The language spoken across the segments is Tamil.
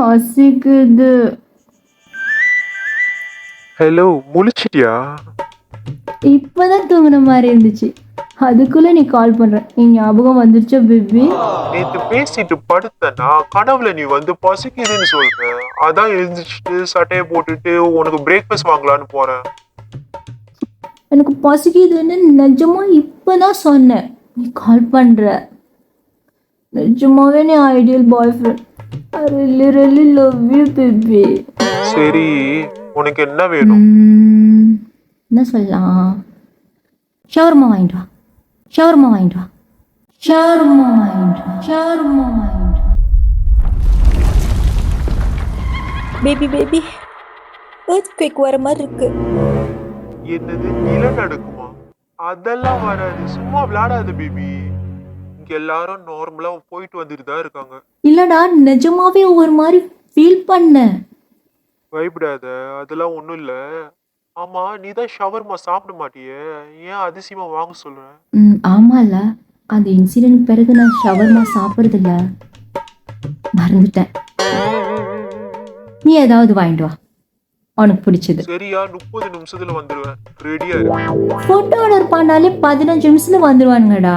பசிக்குது. ஹலோ, முழிச்சிட்டியா? இப்பதான் தூங்குன மாதிரி இருந்துச்சு. அதுக்குள்ள நீ கால் பண்ற. நீ ஞாபகம் வந்துருச்சா பேபி? நேத்து பேசிட்டு படுத்தனா கனவுல நீ வந்து பசிக்குதுன்னு சொல்ற. அதான் எழுந்திரிச்சிட்டு சட்டையை போட்டுட்டு உனக்கு பிரேக்ஃபாஸ்ட் வாங்கலான்னு போறேன். எனக்கு பசிக்குதுன்னு நிஜமா இப்பதான் சொன்னேன். நீ கால் பண்ற. நிஜமாவே நீ ideal bye friend. I really really love you baby. சரி, உனக்கு என்ன வேணும்? என்ன சொல்லலாம்? ஷவர்மா வாங்கிட்டு வா. ஷவர்மா வாங்கிட்டு வா. ஷவர்மா வாங்கிட்டு வா. ஷவர்மா வாங்கிட்டு வா. பேபி எர்த்குவேக் வர மாதிரி இருக்கு. என்னது, நிலநடுக்குமா? அதெல்லாம் வராது, சும்மா விளையாடாத பேபி. இங்க எல்லாரும் நார்மலா போயிட்டு வந்துட்டு தான் இருக்காங்க. இல்லடா, நிஜமாவே ஒரு மாதிரி ஃபீல் பண்ணேன். பயப்படாத, அதெல்லாம் ஒண்ணும் இல்ல. ஆமா, நீ தான் ஷவர்மா சாப்பிட மாட்டியே, ஏன் அதிசயமா வாங்க சொல்ற? ஆமால, அந்த இன்சிடென்ட் பிறகு நான் ஷவர்மா சாப்பிட்றதில்ல, மறந்துட்டேன். நீ ஏதாவது வாங்கிட்டு வா, உனக்கு பிடிச்சது. சரியா, 30 நிமிஷத்துல வந்துடுவேன். ரெடியா இரு. ஃபுட் ஆர்டர் பண்ணாலே 15 நிமிஷத்துல வந்துருவானுங்கடா.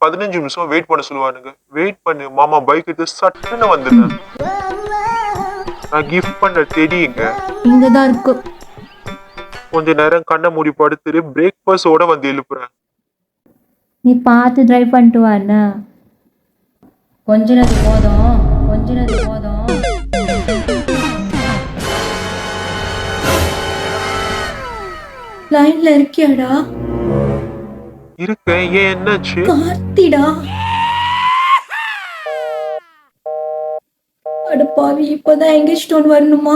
15 நிமிஷம் வெயிட் பண்ண சொல்லுவானுங்க. வெயிட் பண்ணு, மாமா பைக் எடுத்து சட்டுன்னு வந்துடுறேன். நான் கிஃப்ட் பண்ண தெரியுங்க, இங்கதான் இருக்கு. கொஞ்ச நேரம் கண்ணை மூடி படுத்துட்டு பிரேக்ஃபாஸ்டோட வந்து எழுப்புறேன். நீ பார்த்து டிரைவ் பண்ணிட்டு வாண்ணா. கொஞ்ச நேரம் போதும், கொஞ்ச நேரம் போதும். லைன்ல இருக்கியாடா? இருக்கேன், ஏன் என்னாச்சு? கார்த்திடா. அடப்பாவி, இப்பதான் எங்கேஜ்மென்ட் வரணுமா?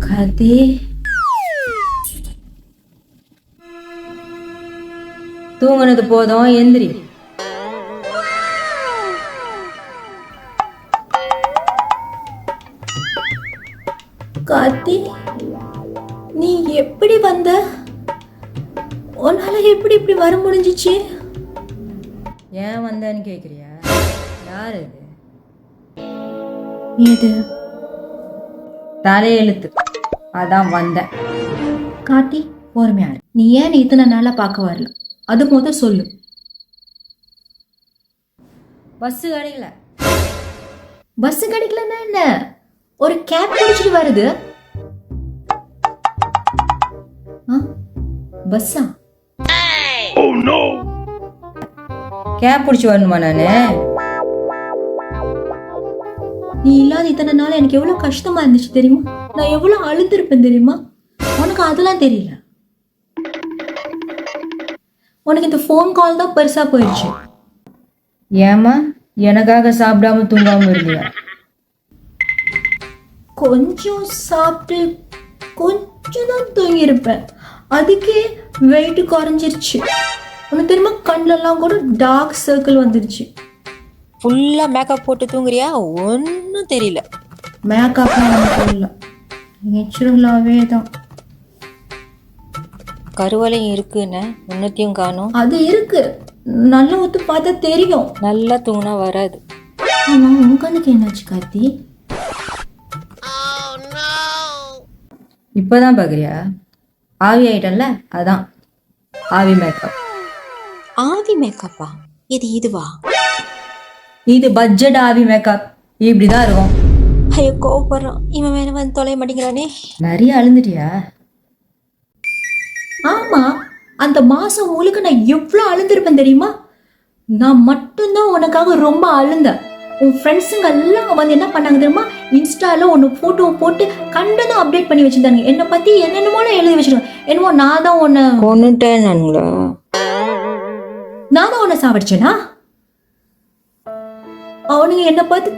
கார்த்தி, தூங்குனது போதும், எந்திரி. கார்த்தி, நீ எப்படி வந்த? உன்னால எப்படி இப்படி வர முடிஞ்சிச்சு? ஏன் வந்தேன்னு கேக்குறியா? யார் இது? இது தலையெழுத்து, அதான் வந்தேன். கார்த்தி, பொறுமையா இரு. நீ ஏன் இத்தனை நாளா பார்க்க வரல, அது முதல் சொல்லு. பஸ் கிடைக்கல. பஸ் கிடைக்கலன்னா என்ன? ஒரு கேப் பிடிச்சிட்டு வருது. பஸ்ஸா? கேப் பிடிச்சி வரணுமா நானு? நீ இல்லாத இத்தனை நாள் எனக்கு எவ்வளவு கஷ்டமா இருந்துச்சு தெரியுமா? நான் எவ்வளவு அழுந்திருப்பேன் தெரியுமா? உனக்கு அதெல்லாம் தெரியல. உனக்கு இந்த ஃபோன் கால் தான் பெருசா போயிடுச்சு. ஏமா எனக்காக சாப்பிடாம தூங்காம இருந்தியா? கொஞ்சம் சாப்பிட்டு கொஞ்சம் தான் தூங்கி இருப்பேன், அதுக்கே வெயிட் குறைஞ்சிருச்சு. உனக்கு தெரியுமா, கண்ணுலாம் கூட டார்க் சர்க்கிள் வந்துருச்சு. ஃபுல்லா மேக்கப் போட்டு தூங்குறியா? ஒன்னும் தெரியல. மேக்கப்லாம் தெரியல, நேச்சுரலாவே தான். கருவலையும் இருக்குன்னு ஒன்னத்தையும் காணும். அது இருக்கு, நல்ல ஒத்து பார்த்தா தெரியும். நல்லா தூங்கினா வராது. ஆமா, உன் கண்ணுக்கு என்னாச்சு கார்த்தி? இப்பதான் பாக்குறியா? ஆவி ஆயிட்டல்ல, அதான் ஆவி மேக்கப். ஆவி மேக்கப்பா? இதுவா? இது பட்ஜெட் ஆவி மேக்கப், இப்படிதான் இருக்கும். ஐயோ, கோவப்படுறான் இவன். வேற வந்து தொலைய மாட்டேங்கிறானே. நிறைய அழுந்துட்டியா? ஆமா, அந்த மாசம் முழுக்க நான் எவ்வளவு அழுந்திருப்பேன் தெரியுமா? நான் மட்டும்தான் உனக்காக ரொம்ப அழுந்தேன். உன் ஃப்ரெண்ட்ஸுங்க எல்லாம் வந்து என்ன பண்ணாங்க தெரியுமா? இன்ஸ்டால ஒன்று போட்டோ போட்டு கண்டதும் அப்டேட் பண்ணி வச்சிருந்தாங்க. என்னை பத்தி என்னென்னமோ எழுதி வச்சிருக்கேன். என்னமோ நான் தான் உன்னை சாவடிச்சேனா? அவனுங்க என்னை பார்த்து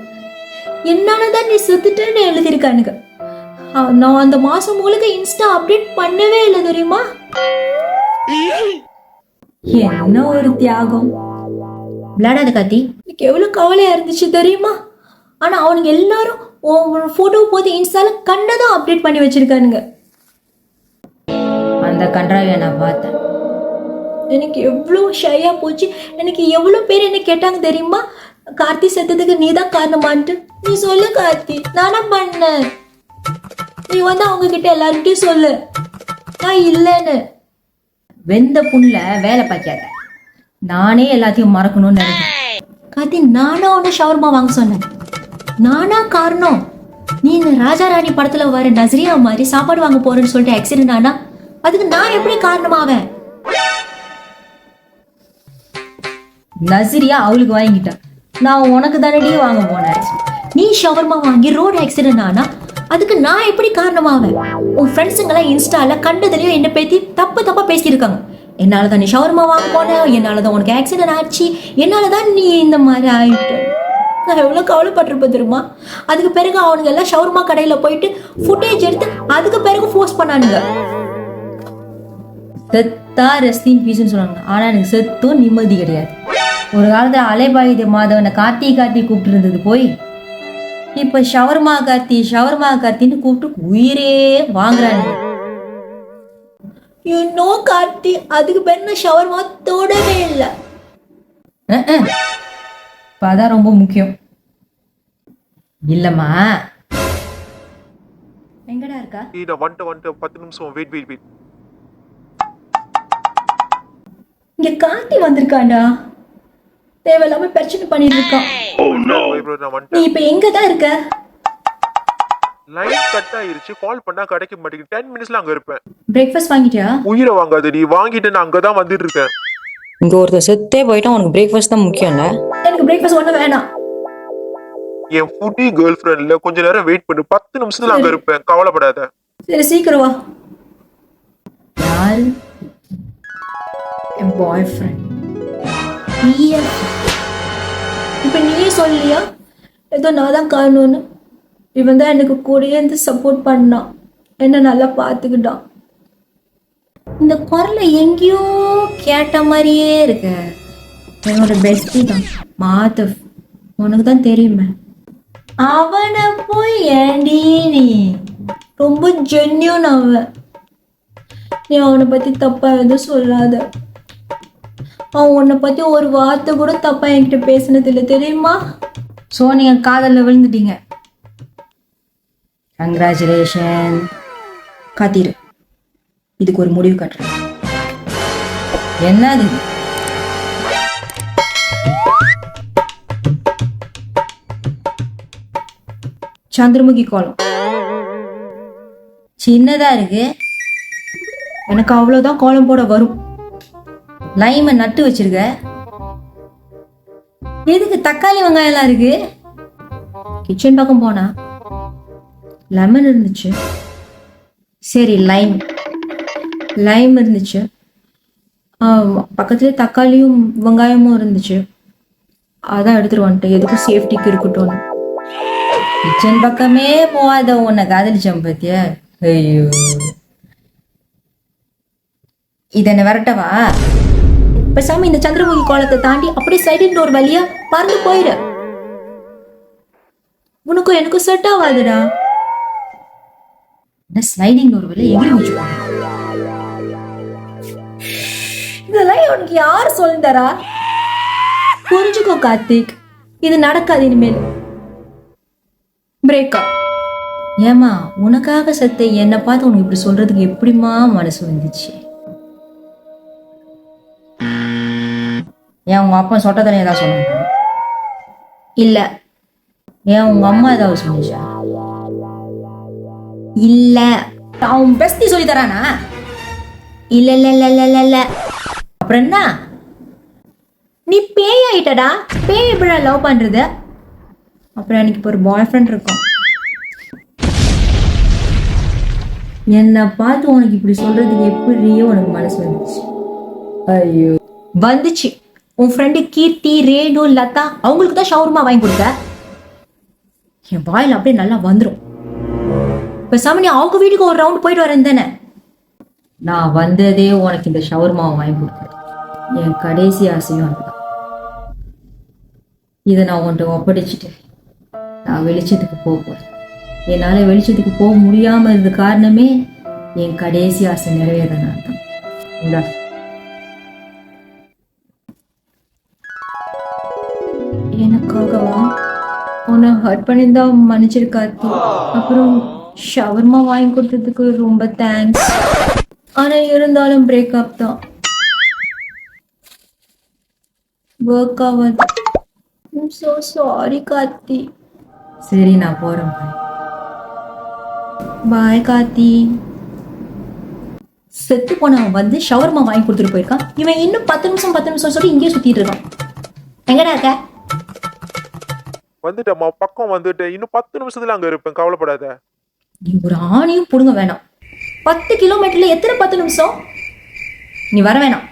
என்னாலதான் நீ செத்துட்டேன்னு எழுதியிருக்கானுங்க. நான் அந்த மாசம் முழுக்க இன்ஸ்டா அப்டேட் பண்ணவே இல்லை தெரியுமா? என்ன ஒரு தியாகம். விளையாடாத கார்த்தி, எனக்கு எவ்வளவு கவலையா இருந்துச்சு தெரியுமா? ஆனா அவனுங்க எல்லாரும் போட்டோ போது இன்ஸ்டால கண்டதான் அப்டேட் பண்ணி வச்சிருக்கானுங்க. அந்த கன்றாவிய நான் பார்த்தேன். எனக்கு எவ்வளவு ஷையா போச்சு. எனக்கு எவ்வளவு பேர் என்ன கேட்டாங்க தெரியுமா? கார்த்தி செத்ததுக்கு நீ தான் காரணமான்ட்டு நீ சொல்லு கார்த்தி. நானா பண்ணேன். நீ வந்து அவங்க கிட்ட எல்லார்கிட்டயும் சொல்லு நான் இல்லைன்னு. வெந்த புண்ணுல வேலை பார்க்காத. நானே எல்லாத்தையும் மறக்கணும்னு நினைக்கிறேன். கார்த்தி, நானா உன்னை ஷவர்மா வாங்க சொன்னேன்? நானா காரணம்? நீ இந்த ராஜா ராணி படத்துல வர நஸ்ரியா மாதிரி சாப்பாடு வாங்க போறேன்னு சொல்லிட்டு ஆக்சிடென்ட் ஆனா அதுக்கு நான் எப்படி காரணமாவேன்? நஸ்ரியா அவளுக்கு வாங்கிட்டா, நான் உனக்கு தானடி வாங்க போனேன். நீ ஷவர்மா வாங்கி ரோடு ஆக்சிடென்ட் ஆனா அதுக்கு நான் எப்படி காரணமாவேன்? உன் ஃப்ரெண்ட்ஸுங்கெல்லாம் இன்ஸ்டால கண்டதுலயும் என்ன பத்தி தப்பு தப்பா பேசியிருக்காங்க. என்னாலதான் நீ ஷவர்மா வாங்க போன, என்னாலதான் உனக்கு ஆக்சிடென்ட் ஆச்சு, என்னாலதான் நீ இந்த மாதிரி ஆயிட்ட. நான் எவ்வளவு கவலைப்பட்டிருப்பேன் தெரியுமா? அதுக்கு பிறகு அவனுங்க எல்லாம் ஷவர்மா கடையில போயிட்டு ஃபுட்டேஜ் எடுத்து அதுக்கு பிறகு போஸ்ட் பண்ணானுங்க. செத்தா ரெஸ்டின் பீஸ்ன்னு சொன்னாங்க. ஆனா எனக்கு செத்தும் நிம்மதி கிடையாது. ஒரு காலத்துல அலைபாயுத மாதவனை கார்த்தி கார்த்தி கூப்பிட்டு இருந்தது போய் இப்ப ஷவர்மா கார்த்தின்னு கூப்பிட்டு உயிரே வாங்குறாங்க. கார்த்தி, அதுக்கு பேர் நான் ஷவர்மா தொடவே இல்லை. அதான் ரொம்ப முக்கியம் இல்லம்மா. எங்கடா இருக்கா? வந்துட்டு 10 நிமிஷம் வெயிட். இங்க கார்த்தி வந்திருக்காண்டா. தேவையில்லாம பிரச்சனை பண்ணிட்டு இருக்கான். நீ இப்ப எங்கதான் இருக்க? லைன் கட் ஆயிருச்சு, கால் பண்ணா கிடைக்க மாட்டேங்குது. 10 மினிட்ஸ்ல அங்க இருப்பேன். பிரேக்ஃபாஸ்ட் வாங்கிட்டியா? உயிரை வாங்காதடி, வாங்கிட்டு நான் அங்கதான் வந்துட்டு இருக்கேன். இங்க ஒருத்தர் செத்தே போயிட்டா உனக்கு பிரேக்ஃபாஸ்ட் தான் முக்கியம்ல. எனக்கு பிரேக்ஃபாஸ்ட் ஒண்ணு வேணாம். என் ஃபுட்டி கேர்ள் ஃப்ரெண்ட்ல கொஞ்ச நேரம் வெயிட் பண்ணு, 10 நிமிஷத்துல அங்க இருப்பேன், கவலைப்படாத. சரி சீக்கிரம் வா. யாரு? என் பாய் ஃப்ரெண்ட். இப்ப நீயே சொல்லியா ஏதோ நான் தான் காரணம்னு? இவன் தான் எனக்கு கூடயே இருந்து சப்போர்ட் பண்ணான், என்ன நல்லா பார்த்துக்கிட்டான். இந்த குரலை எங்கேயோ கேட்ட மாதிரியே இருக்க. என்னோட பெஸ்டி தான் மாதவ், உனக்கு தான் தெரியுமே. அவனை போய் ஏண்டி நீ? ரொம்ப ஜென்யூன் அவன். நீ அவனை பத்தி தப்பா எதுவும் சொல்லாத. அவன் உன்னை பத்தி ஒரு வார்த்தை கூட தப்பா என்கிட்ட பேசினது இல்லை தெரியுமா? ஸோ நீங்க காதல்ல விழுந்துட்டீங்க. கங்க்ராச்சுலேஷன். காத்திரு, இதுக்கு ஒரு முடிவு கட்டுறேன். என்னது? சந்திரமுகி கோலம் சின்னதா இருக்கு, எனக்கு அவ்வளவுதான் கோலம் போட வரும். லைமை நட்டு வச்சிருக்க. எதுக்கு தக்காளி வெங்காயம் எல்லாம் இருக்கு? கிச்சன் பக்கம் போனா லெமன் இருந்துச்சு. சரி, லைம் இருந்துச்சு. பக்கத்துல தக்காளியும் வெங்காயமும் இருந்துச்சு. அதான் எடுத்துட்டு வந்துட்டேன், எதுக்கும் சேஃப்டிக்கு இருக்கட்டும். கிச்சன் பக்கமே போகாத உன்னை காதலிச்சம் பத்திய. ஐயோ, இதென்ன விரட்டவா? பேசாம இந்த சந்திரமுகி கோலத்தை தாண்டி அப்படியே சைடின் டோர் வழியா பறந்து போயிரு. உனக்கும் எனக்கும் செட் ஆகாதுடா. ஸ்லைடிங் டோர் வழியா எகிரி முடிச்சு. இதெல்லாம் உனக்கு யார் சொல்லி தரா? புரிஞ்சுக்கோ கார்த்திக், இது நடக்காது இனிமேல். பிரேக்கப். ஏமா, உனக்காக செத்த என்னை பார்த்து உனக்கு இப்படி சொல்றதுக்கு எப்படிமா மனசு வந்துச்சு? ஏன் உங்க அப்பா சொட்டத்தனை ஏதாவது சொன்னாங்க? இல்ல. ஏன் உங்க அம்மா ஏதாவது சொன்னிச்சா? இல்ல. அவன் பெஸ்டி சொல்லி தரானா? இல்ல இல்ல இல்ல இல்ல இல்ல. அப்புறம் என்ன? நீ பேய் ஆயிட்டடா. பேய் எப்படா லவ் பண்றது? அப்புறம் எனக்கு இப்போ ஒரு பாய் ஃப்ரெண்ட் இருக்கும். என்னை பார்த்து உனக்கு இப்படி சொல்றதுக்கு எப்படியோ உனக்கு மனசு வந்துச்சு? ஐயோ, வந்துச்சு. உன் ஃப்ரெண்டு கீர்த்தி, ரேணு, லதா அவங்களுக்கு தான் ஷவர்மா வாங்கி கொடுத்த. என் வாயில் அப்படியே நல்லா வந்துடும். பேசாம நீ அவங்க வீட்டுக்கு ஒரு ரவுண்ட் போயிட்டு வரேன் தானே. நான் வந்ததே உனக்கு இந்த ஷவர்மாவை வாங்கி கொடுக்குறேன். என் கடைசி ஆசையும் அதுதான். இதை நான் உன்கிட்ட ஒப்படைச்சிட்டேன். நான் வெளிச்சத்துக்கு போறேன். என்னால வெளிச்சத்துக்கு போக முடியாம இருந்த காரணமே என் கடைசி ஆசை நிறைவேறனால தான். எனக்கு ஹர்ட் பண்ணியிருந்தா மன்னிச்சிரு கார்த்தி. அப்புறம் ஷவர்மா வாங்கி கொடுத்ததுக்கு ரொம்ப தேங்க்ஸ். ஆனா இருந்தாலும் பிரேக்கப் தான், ஒர்க் ஆகாது. I'm so sorry Karthi. சரி நான் போறேன். பாய் கார்த்தி. செத்து போனவன் வந்து ஷவர்மா வாங்கி கொடுத்துட்டு போயிருக்கான். இவன் இன்னும் 10 நிமிஷம் சொல்லி இங்கேயே சுத்திட்டு இருக்கான். எங்கடா இருக்க? வந்துட்டேம்மா, பக்கம் வந்துட்டேன். இன்னும் 10 நிமிஷத்துல அங்க இருப்பேன், கவலைப்படாத. நீ ஒரு ஆணையும் புடுங்க வேணாம். 10 கிலோமீட்டர்ல எத்தனை 10 நிமிஷம்? நீ வர வேணாம்,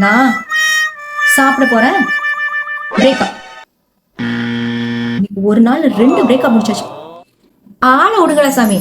நான் சாப்பிட போறேன். பிரேக்கப். ஒரு நாள் 2 பிரேக்கப் முடிச்சாச்சு. ஆளை விடுங்களா சாமி.